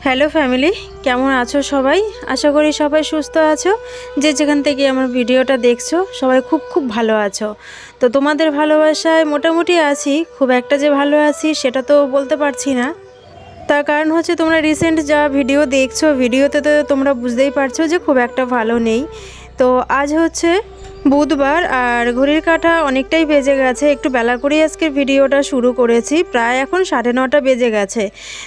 Hello family, কেমন আছো সবাই? আশা করি সবাই সুস্থ আছো। যে যেখান থেকে আমার ভিডিওটা দেখছো সবাই খুব খুব ভালো আছো। তো তোমাদের ভালোবাসায় মোটামুটি আছি, খুব একটা যে ভালো আছি সেটা তো বলতে পারছি না। তার কারণ হচ্ছে তোমরা রিসেন্ট যা ভিডিও দেখছো, ভিডিওতে তো তোমরা বুঝতেই পারছো যে খুব একটা ভালো নেই। তো আজ হচ্ছে বুধবার আর ঘড়ির কাঁটা অনেকটাই বেজে গেছে, একটু বেলা করেই আজকে ভিডিওটা শুরু করেছি, প্রায় এখন 9:30 বেজে গেছে।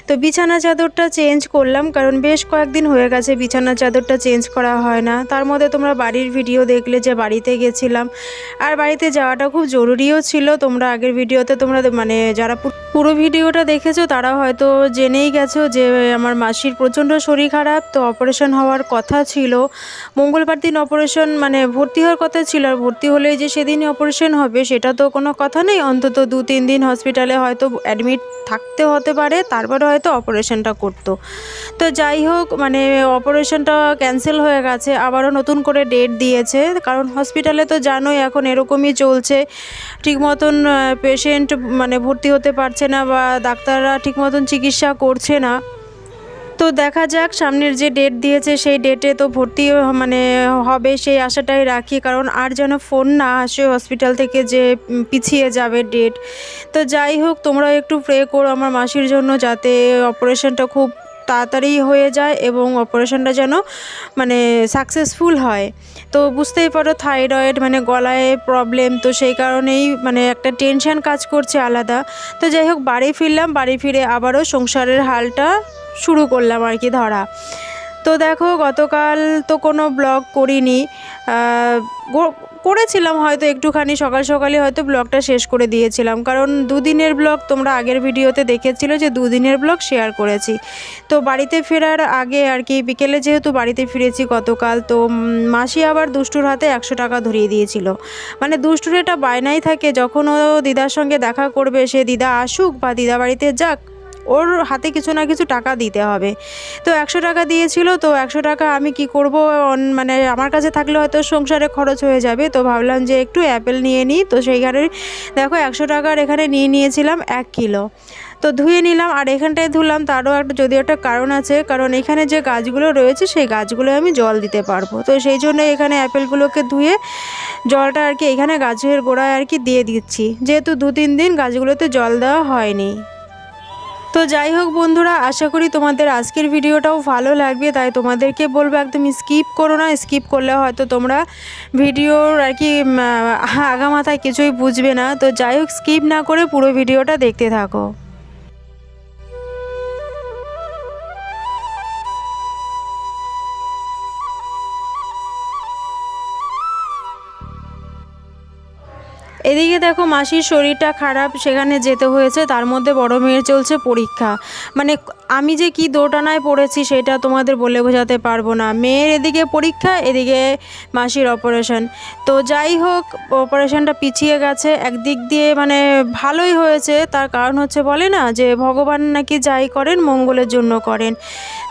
তো বিছানা চাদরটা চেঞ্জ করলাম, কারণ বেশ কয়েকদিন হয়ে গেছে বিছানা চাদরটা চেঞ্জ করা হয় না। তার মধ্যে তোমরা বাড়ির ভিডিও দেখলে যে বাড়িতে গেছিলাম, আর বাড়িতে যাওয়াটা খুব জরুরিও ছিল। তোমরা আগের ভিডিওতে তোমরা মানে যারা পুরো ভিডিওটা দেখেছো তারা হয়তো জেনেই গেছো যে আমার মাসির প্রচণ্ড শরীর খারাপ, তো অপারেশন হওয়ার কথা ছিল। মঙ্গলবার দিন অপারেশন মানে ভর্তি হওয়ার কথা ছিল, আর ভর্তি হলেই যে সেদিনই অপারেশন হবে সেটা তো কোনো কথা নেই। অন্তত 2-3 দিন হসপিটালে হয়তো অ্যাডমিট থাকতে হতে পারে, তারপরে হয়তো অপারেশনটা করতো। তো যাই হোক, মানে অপারেশনটা ক্যান্সেল হয়ে গেছে, আবারও নতুন করে ডেট দিয়েছে। কারণ হসপিটালে তো জানোই এখন এরকমই চলছে, ঠিক মতন পেশেন্ট মানে ভর্তি হতে পারছে না, বা ডাক্তাররা ঠিক মতন চিকিৎসা করছে না। তো দেখা যাক, সামনের যে ডেট দিয়েছে সেই ডেটে তো ভর্তি মানে হবে সেই আশাটাই রাখি, কারণ আর যেন ফোন না আসে হসপিটাল থেকে যে পিছিয়ে যাবে ডেট। তো যাই হোক, তোমরা একটু প্রে করো আমার মাসির জন্য, যাতে অপারেশনটা খুব তাড়াতাড়ি হয়ে যায় এবং অপারেশনটা যেন মানে সাকসেসফুল হয়। তো বুঝতেই পারো থাইরয়েড মানে গলায় প্রবলেম, তো সেই কারণেই মানে একটা টেনশন কাজ করছে আলাদা। তো যাই হোক, বাড়ি ফিরলাম, বাড়ি ফিরে আবারও সংসারের হালটা শুরু করলাম আর কি ধরা। তো দেখো, গতকাল তো কোনো ব্লগ করিনি, করেছিলাম হয়তো একটুখানি সকাল সকালে হয়তো ব্লগটা শেষ করে দিয়েছিলাম, কারণ দুদিনের ব্লগ তোমরা আগের ভিডিওতে দেখেছিলে যে দুদিনের ব্লগ শেয়ার করেছি। তো বাড়িতে ফেরার আগে আর কি বিকেলে যেহেতু বাড়িতে ফিরেছি গতকাল, তো মাসি আবার দুষ্টুর হাতে 100 টাকা ধরিয়ে দিয়েছিল। মানে দুষ্টুর এটা বায়নাই থাকে, যখন ও দিদার সঙ্গে দেখা করবে, সে দিদা আসুক বা দিদা বাড়িতে যাক, ওর হাতে কিছু না কিছু টাকা দিতে হবে। তো 100 টাকা দিয়েছিল, তো 100 টাকা আমি কি করব, মানে আমার কাছে থাকলে হয়তো সংসারে খরচ হয়ে যাবে। তো ভাবলাম যে একটু অ্যাপেল নিয়ে নিই, তো সেইখানে দেখো 100 টাকার এখানে নিয়ে নিয়েছিলাম 1 কিলো। তো ধুয়ে নিলাম, আর এখানটায় ধুলাম তারও একটা যদিও একটা কারণ আছে, কারণ এখানে যে গাছগুলো রয়েছে সেই গাছগুলো আমি জল দিতে পারবো। তো সেই জন্য এখানে অ্যাপেলগুলোকে ধুয়ে জলটা আর কি এখানে গাছের গোড়ায় আর কি দিয়ে দিচ্ছি, যেহেতু 2-3 দিন গাছগুলোতে জল দেওয়া হয়নি। তো যাই হোক বন্ধুরা, আশা করি তোমাদের আজকের ভিডিওটাও ভালো লাগবে, তাই তোমাদেরকে বলবো একদম স্কিপ করো না। স্কিপ করলে হয়তো তোমরা ভিডিওর আর কি আগামাথায় কিছুই বুঝবে না। তো যাই হোক, স্কিপ না করে পুরো ভিডিওটা দেখতে থাকো। এদিকে দেখো, মাসির শরীরটা খারাপ, সেখানে যেতে হয়েছে, তার মধ্যে বড় মেয়ের চলছে পরীক্ষা। মানে আমি যে কি দোটানায় পড়েছি সেটা তোমাদের বলে বোঝাতে পারবো না। মেয়ের এদিকে পরীক্ষা, এদিকে মাসির অপারেশন। তো যাই হোক, অপারেশনটা পিছিয়ে গেছে, একদিক দিয়ে মানে ভালোই হয়েছে। তার কারণ হচ্ছে বলে না যে ভগবান নাকি যাই করেন মঙ্গলের জন্য করেন।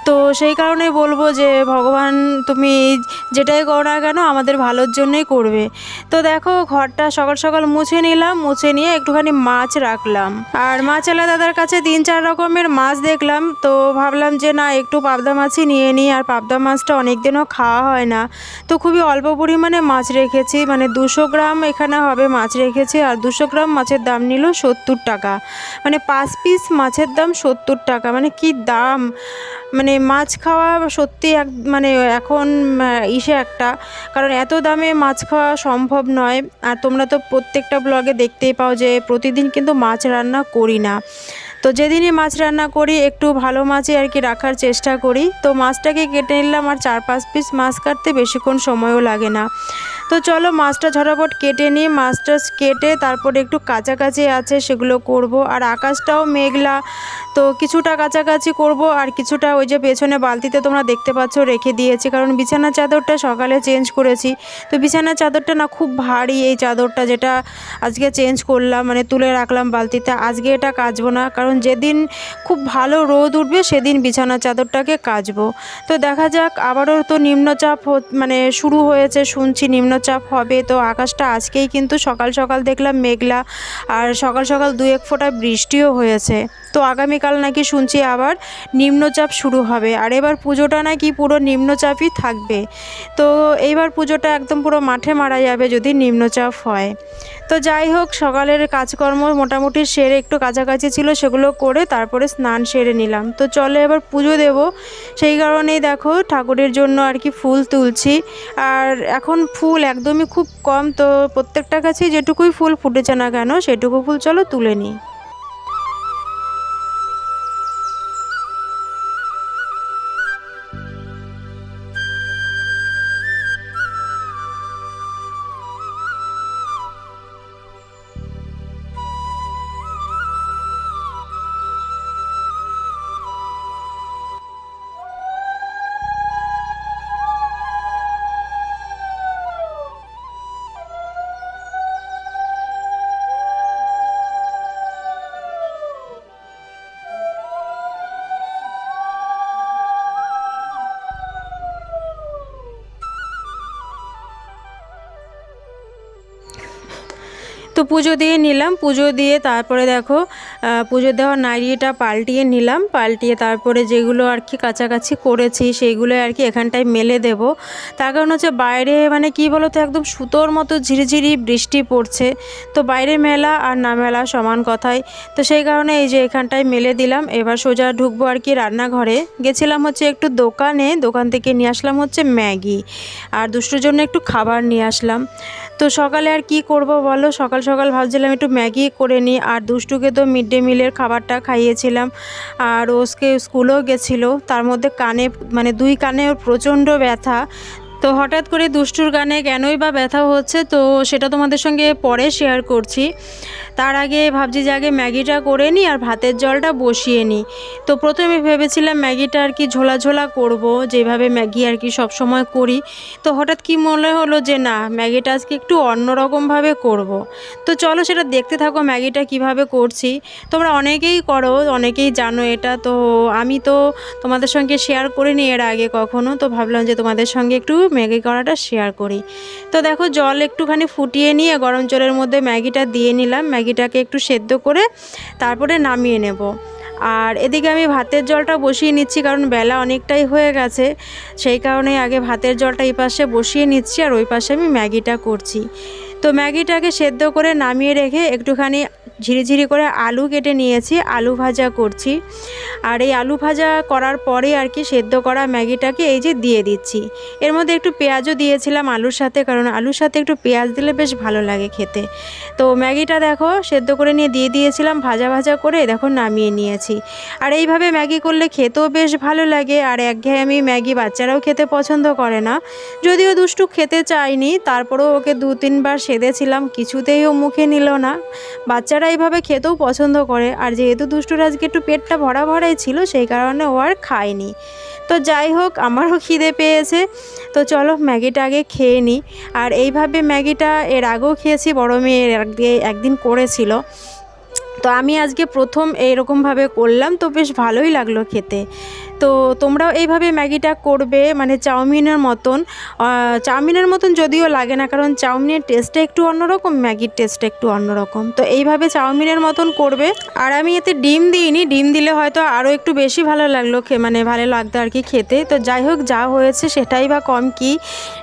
তো সেই কারণেই বলবো যে ভগবান তুমি যেটাই করো না কেন আমাদের ভালোর জন্যই করবে। তো দেখো, ঘরটা সকাল সকাল মুছে নিলাম, মুছে নিয়ে একটুখানি মাছ রাখলাম, আর মাছওয়ালা দাদার কাছে 3-4 রকমের মাছ দেখলাম। তো ভাবলাম যে না, একটু পাবদা মাছই নিয়ে নিই, আর পাবদা মাছটা অনেক দিনও খাওয়া হয় না। তো খুবই অল্প পরিমাণে মাছ রেখেছি, মানে 200 গ্রাম এখানে হবে মাছ রেখেছি, আর 200 গ্রাম মাছের দাম নিল 70 টাকা। মানে 5 পিস মাছের দাম 70 টাকা, মানে কি দাম! মানে মাছ খাওয়া সত্যি মানে এখন একটা, কারণ এত দামে মাছ খাওয়া সম্ভব নয়। আর তোমরা তো প্রত্যেকটা ব্লগে দেখতেই পাও যে প্রতিদিন কিন্তু মাছ রান্না করি না। তো যেদিনই মাছ রান্না করি একটু ভালো মাছই আর কি রাখার চেষ্টা করি। তো মাছটাকে কেটে নিলাম, আর 4-5 পিস মাছ কাটতে বেশিক্ষণ সময়ও লাগে না। তো চলো মাছটা ঝটাপট কেটে নিই। মাছটা কেটে তারপরে একটু কাছাকাছি আছে সেগুলো করব। আর আকাশটাও মেঘলা, তো কিছুটা কাছাকাছি করব, আর কিছুটা ওই যে পেছনে বালতিতে তোমরা দেখতে পাচ্ছ রেখে দিয়েছি, কারণ বিছানার চাদরটা সকালে চেঞ্জ করেছি। তো বিছানার চাদরটা না খুব ভারী, এই চাদরটা যেটা আজকে চেঞ্জ করলাম মানে তুলে রাখলাম বালতিতে, আজকে এটা কাচবো না, কারণ যেদিন খুব ভালো রোদ উঠবে সেদিন বিছানার চাদরটাকে কাচবো। তো দেখা যাক, আবারও তো নিম্নচাপ মানে শুরু হয়েছে শুনছি, নিম্নচাপ নিম্নচাপ হবে। তো আকাশটা আজকেই কিন্তু সকাল সকাল দেখলাম মেঘলা, আর সকাল সকাল 2-1 ফোঁটা বৃষ্টিও হয়েছে। তো আগামীকাল নাকি শুনছি আবার নিম্নচাপ শুরু হবে, আর এবার পুজোটা নাকি পুরো নিম্নচাপই থাকবে। তো এইবার পুজোটা একদম পুরো মাঠে মারা যাবে যদি নিম্নচাপ হয়। তো যাই হোক, সকালের কাজকর্ম মোটামুটি সেরে, একটু কাছাকাছি ছিল সেগুলো করে তারপরে স্নান সেরে নিলাম। তো চলে এবার পুজো দেব, সেই কারণেই দেখো ঠাকুরের জন্য আর কি ফুল তুলছি। আর এখন ফুল একদমই খুব কম, তো প্রত্যেকটা গাছেই যেটুকুই ফুল ফুটেছে না কেন সেটুকু ফুল চলো তুলে নিই। তো পুজো দিয়ে নিলাম, পুজো দিয়ে তারপরে দেখো পুজো দেওয়ার নাড়িটা পাল্টিয়ে নিলাম, পাল্টিয়ে তারপরে যেগুলো আর কি কাছাকাছি করেছি সেইগুলো আর কি এখানটায় মেলে দেব। তার কারণ হচ্ছে বাইরে মানে কি বলো তো, একদম সুতোর মতো ঝিরিঝিরি বৃষ্টি পড়ছে, তো বাইরে মেলা আর না মেলা সমান কথাই। তো সেই কারণে এই যে এখানটায় মেলে দিলাম। এবার সোজা ঢুকবো আর কি রান্নাঘরে। গেছিলাম হচ্ছে একটু দোকান থেকে নিয়ে আসলাম হচ্ছে ম্যাগি, আর দুষ্টুর জন্য একটু খাবার নিয়ে আসলাম। তো সকালে আর কি করব বলো, সকাল সকাল ভাবছিলাম একটু ম্যাগি করে নিই, আর দুষ্টুকে তো মিড ডে মিলের খাবারটা খাইয়েছিলাম, আর ওকে স্কুলেও গেছিলো। তার মধ্যে কানে মানে 2 কানে ওর প্রচণ্ড ব্যথা। তো হঠাৎ করে দুষ্টুর গানে কেনই বা ব্যথা হচ্ছে, তো সেটা তোমাদের সঙ্গে পরে শেয়ার করছি। তার আগে ভাবছি যে আগে ম্যাগিটা করে নিই আর ভাতের জলটা বসিয়ে নিই। তো প্রথমে ভেবেছিলাম ম্যাগিটা আর কি ঝোলা ঝোলা করব, যেভাবে ম্যাগি আর কি সব সময় করি। তো হঠাৎ কি মনে হলো যে না, ম্যাগিটা আজকে একটু অন্যরকমভাবে করব। তো চলো সেটা দেখতে থাকো ম্যাগিটা কিভাবে করছি। তোমরা অনেকেই করো, অনেকেই জানো এটা, তো আমি তো তোমাদের সঙ্গে শেয়ার করিনি এর আগে কখনো, তো ভাবলাম যে তোমাদের সঙ্গে একটু ম্যাগি করাটা শেয়ার করি। তো দেখো জল একটুখানি ফুটিয়ে নিয়ে গরম জলের মধ্যে ম্যাগিটা দিয়ে নিলাম, ম্যাগিটাকে একটু সেদ্ধ করে তারপরে নামিয়ে নেব। আর এদিকে আমি ভাতের জলটা বসিয়ে নিচ্ছি, কারণ বেলা অনেকটাই হয়ে গেছে, সেই কারণে আগে ভাতের জলটা এই পাশে বসিয়ে নিচ্ছি আর ওই পাশে আমি ম্যাগিটা করছি। তো ম্যাগিটাকে সেদ্ধ করে নামিয়ে রেখে একটুখানি ঝিরিঝিরি করে আলু কেটে নিয়েছি, আলু ভাজা করছি। আর এই আলু ভাজা করার পরে আর কি সেদ্ধ করা ম্যাগিটাকে এই যে দিয়ে দিচ্ছি। এর মধ্যে একটু পেঁয়াজও দিয়েছিলাম আলুর সাথে, কারণ আলুর সাথে একটু পেঁয়াজ দিলে বেশ ভালো লাগে খেতে। তো ম্যাগিটা দেখো সেদ্ধ করে নিয়ে দিয়ে দিয়েছিলাম, ভাজা ভাজা করে দেখো নামিয়ে নিয়েছি। আর এইভাবে ম্যাগি করলে খেতেও বেশ ভালো লাগে, আর একঘেয়েমি ম্যাগি বাচ্চারাও খেতে পছন্দ করে না। যদিও দুষ্টু খেতে চায়নি, তারপরেও ওকে 2-3 বার সেধেছিলাম, কিছুতেই ও মুখে নিল না। বাচ্চারা এইভাবে খেতেও পছন্দ করে, আর যেহেতু দুষ্টুর আজকে একটু পেটটা ভরা ভরাই ছিল সেই কারণে ও আর খায়নি। তো যাই হোক, আমারও খিদে পেয়েছে, তো চলো ম্যাগিটা আগে খেয়ে নিই। আর এইভাবে ম্যাগিটা এর আগেও খেয়েছি, বড় মেয়ে একদিন করেছিল, তো আমি আজকে প্রথম এইরকমভাবে করলাম, তো বেশ ভালোই লাগলো খেতে। তো তোমরাও এইভাবে ম্যাগিটা করবে, মানে চাউমিনের মতন যদিও লাগে না, কারণ চাউমিনের টেস্টটা একটু অন্যরকম, ম্যাগির টেস্টটা একটু অন্যরকম। তো এইভাবে চাউমিনের মতন করবে। আর আমি এতে ডিম দিইনি, ডিম দিলে হয়তো আরও একটু বেশি ভালো লাগলো, মানে ভালো লাগতো আর কি খেতে। তো যাই হোক, যা হয়েছে সেটাই বা কম কি,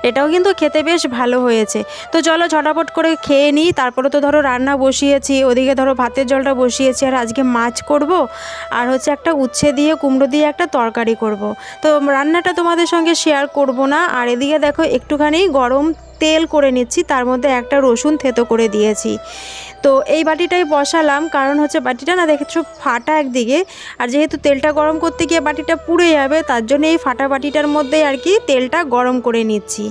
এটাও কিন্তু খেতে বেশ ভালো হয়েছে। তো চলো ঝটাপট করে খেয়ে নিই, তারপরে তো ধরো রান্না বসিয়েছি, ওদিকে ধরো ভাতের জলটা বসিয়েছি, আর আজকে মাছ করব, আর হচ্ছে একটা উচ্ছে দিয়ে কুমড়ো দিয়ে একটা তরকারি করব। তো রান্নাটা তোমাদের সঙ্গে শেয়ার করব না। আর এদিকে দেখো একটুখানি গরম তেল করে নিচ্ছি, তার মধ্যে একটা রসুন থেতো করে দিয়েছি। তো এই বাটিটাই বসালাম, কারণ হচ্ছে বাটিটা না দেখেছো ফাটা একদিকে, আর যেহেতু তেলটা গরম করতে গিয়ে বাটিটা পুড়ে যাবে, তার জন্য এই ফাটা বাটিটার মধ্যে আর কি তেলটা গরম করে নিচ্ছি।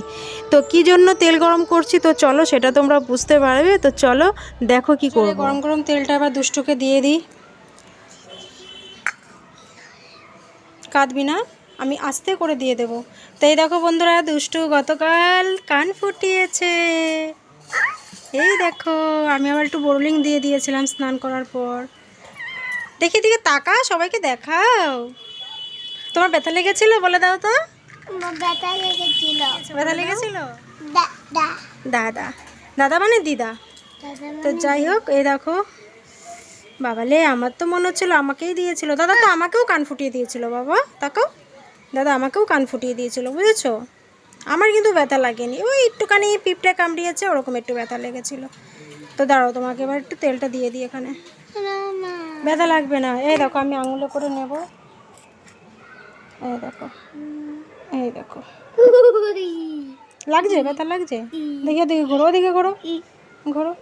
তো কি জন্য তেল গরম করছি তো চলো সেটা তোমরা বুঝতে পারবে। তো চলো দেখো কি করব। গরম গরম তেলটা আবার দুষ্টুকে দিয়ে দিই। কাঁদবি না, আমি আস্তে করে দিয়ে দেবো। তো এই দেখো বন্ধুরা, দুষ্টু গতকাল কান ফুটিয়েছে, এই দেখো। আমি আবার একটু বোরলিং দিয়ে দিয়েছিলাম স্নান করার পর। দেখি দিকে তাকা, সবাইকে দেখাও। তোমার ব্যথা লেগেছিল বলে দাও তো। ব্যথা লেগেছিল। ব্যথা লেগেছিল? দাদা, দাদা মানে দিদা। তো যাই হোক, এই দেখো বাবালে, আমার তো মনে হচ্ছিলো আমাকেই দিয়েছিল। দাদা তো আমাকেও কান ফুটিয়ে দিয়েছিল বাবা, তাকাও, দাদা আমাকেও কান ফুটিয়ে দিয়েছিল, বুঝেছো? আমার কিন্তু ব্যথা লাগেনি, ওই একটুখানি পিঁপড়ে কামড়িয়েছে, ওরকম একটু ব্যথা লেগেছিলো। তো দাঁড়াও, তোমাকে এবার একটু তেলটা দিয়ে দিই এখানে। ব্যথা লাগবে না, এই দেখো আমি আঙুলে করে নেব, এই দেখো, এই দেখো, লাগছে, ব্যথা লাগছে? দেখি ওদিকে ঘোরো, ওদিকে ঘোরো, ঘোরো।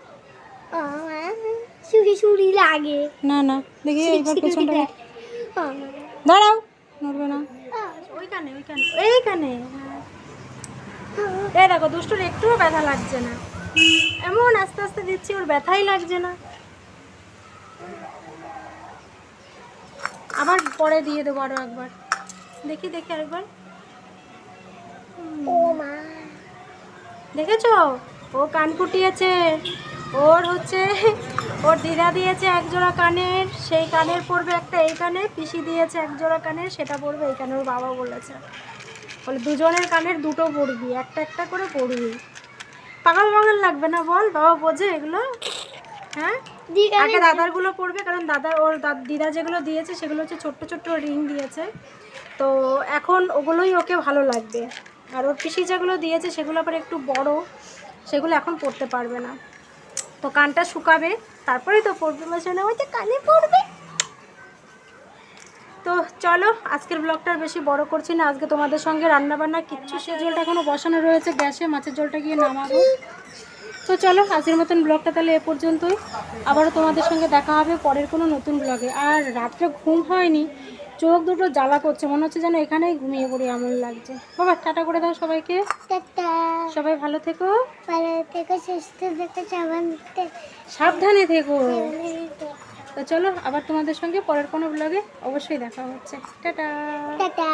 লাগে না না, দেখি এইবার পেছনটা দাঁড়াও, নড়বে না, ওইখানে ওইখানে এইখানে। এই দেখো দুষ্টুর একটুও ব্যথা লাগছে না, এমন আস্তে আস্তে দিচ্ছি ওর ব্যথাই লাগছে না। আবার পরে দিয়ে দেবো আরো একবার, দেখি দেখি আরেকবার। ও মা, দেখেছো ও কান ফুটিয়েছে, ওর হচ্ছে ওর দিদা দিয়েছে এক জোড়া কানের, সেই কানের পড়বে একটা এই কানে, পিসি দিয়েছে এক জোড়া কানের, সেটা পড়বে এই কানে। ওর বাবা বলেছে, বলে দুজনের কানের দুটো পড়বি, একটা একটা করে পড়বি। পাগল পাগল লাগবে না বল, বাবা বোঝে এগুলো। হ্যাঁ, আগে দাদারগুলো পড়বে, কারণ দাদা ওর দিদা যেগুলো দিয়েছে সেগুলো হচ্ছে ছোট্ট ছোট্ট রিং দিয়েছে, তো এখন ওগুলোই ওকে ভালো লাগবে। আর ওর পিসি যেগুলো দিয়েছে সেগুলো আবার একটু বড়, সেগুলো এখন পড়তে পারবে না। তো কানটা শুকাবে তারপরেই তো পড়বে, বলছে না ওই যে কানে পড়বে। তো চলো আজকের ব্লগটা বেশি বড় করছি না, আজকে তোমাদের সঙ্গে রান্নাবান্না কিচ্ছু, সে জলটা এখনও বসানো রয়েছে গ্যাসে, মাছের জলটা গিয়ে নামাবো। তো চলো আজকের মতন ব্লগটা তাহলে এ পর্যন্তই, আবারও তোমাদের সঙ্গে দেখা হবে পরের কোনো নতুন ব্লগে। আর রাত্রে ঘুম হয়নি, চোখ দুটো জ্বালা করছে, মনে হচ্ছে যেন এখানেই ঘুমিয়ে পড়ি এমন লাগছে। বাবা টাটা করে দাও সবাইকে, সবাই ভালো থেকো, সুস্থ থেকো, সাবধানে থেকো। তো চলো আবার তোমাদের সঙ্গে পরের কোনো ব্লগে অবশ্যই দেখা হচ্ছে। টাটা।